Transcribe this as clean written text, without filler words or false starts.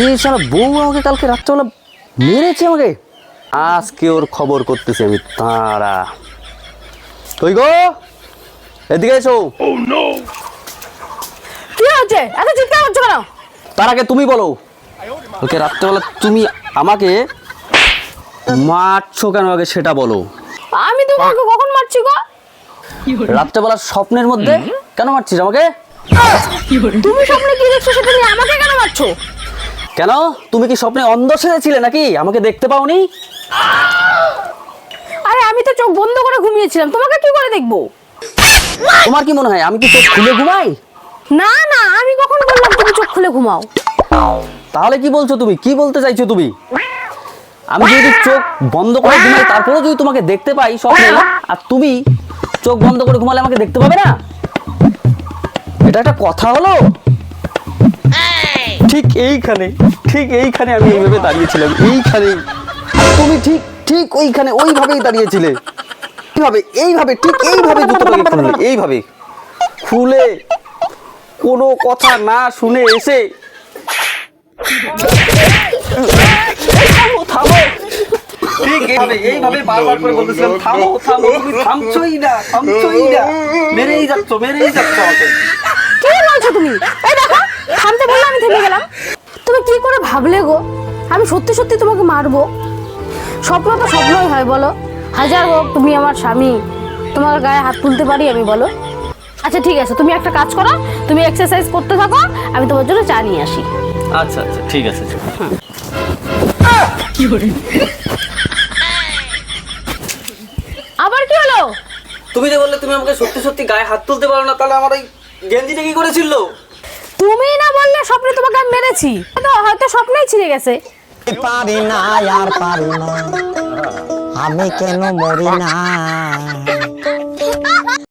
এই সারা বউ আমাকে কালকে রাত্রেবেলা মেরেছে আমাকে। আজকে ওর খবর করতেছি আমি। তারা কই গো, এদিকে এসো। কি হচ্ছে? এত চিৎকার করছো কেন? তার আগে তুমি বলো, কালকে রাত্রেবেলা তুমি আমাকে মারছো কেন, আগে সেটা বলো। আমি তোমাকে কখন মারছি গো? রাত্রেবেলা স্বপ্নের মধ্যে কেন মারছিস আমাকে? তুমি স্বপ্নে কি দেখছো সেটা নিয়ে আমাকে কেন মারছো? কেন, তুমি কি স্বপ্নে অন্ধ সেজেছিলে নাকি? আমাকে দেখতে পাওনি? আরে আমি তো চোখ বন্ধ করে ঘুমিয়েছিলাম, তোমাকে কি করে দেখবো? তোমার কি মনে হয় আমি কি চোখ খুলে ঘুমাই? না না, আমি কখন বললাম তুমি চোখ খুলে ঘুমাও? তাহলে কি বলছো তুমি? কি বলতে চাইছো তুমি? আমি যদি চোখ বন্ধ করে ঘুমাই তারপরেও যদি তোমাকে দেখতে পাই স্বপ্নে, আর তুমি চোখ বন্ধ করে ঘুমালে আমাকে দেখতে পাবে না? এটা একটা কথা হলো? ঠিক এইখানে আমি এইভাবে দাঁড়িয়েছিলাম, এইখানে তুমি ঠিক ঠিক ওইখানে ওইভাবেই দাঁড়িয়েছিলে। এইভাবে ঠিক এইভাবে জুতোটাকে খুললে, এইভাবে খুলে কোনো কথা না শুনে এসে থামো। ঠিক এইভাবে বারবার করে বলতেছিলাম থামো, তুমি থামছোই না। মেরেই যাচ্ছ আমাকে। কি বলছো তুমি? এই দেখো, থামতে বললে আমি থেমে গেলাম। তুমি কি করে ভাবলে গো আমি সত্যি সত্যি তোমাকে মারবো? স্বপ্ন তো স্বপ্নই হয় বলো। হাজার হোক তুমি আমার স্বামী, তোমার গায়ে হাত তুলতে পারি আমি বলো? আচ্ছা ঠিক আছে, তুমি একটা কাজ করো, তুমি এক্সারসাইজ করতে থাকো, আমি তোমার জন্য চা নিয়ে আসি। আচ্ছা ঠিক আছে। আবার কি হলো? তুমি যে বললে তুমি আমাকে সত্যি সত্যি গায়ে হাত তুলতে পারো না, তাহলে আমার এই গেঞ্জিটা কি করেছিল? তুমি না বললে স্বপ্নে তোমাকে আমি মেরেছি? হয়তো স্বপ্নেই ছিঁড়ে গেছে। পারি না আর পারি না, আমি কেন মরি না।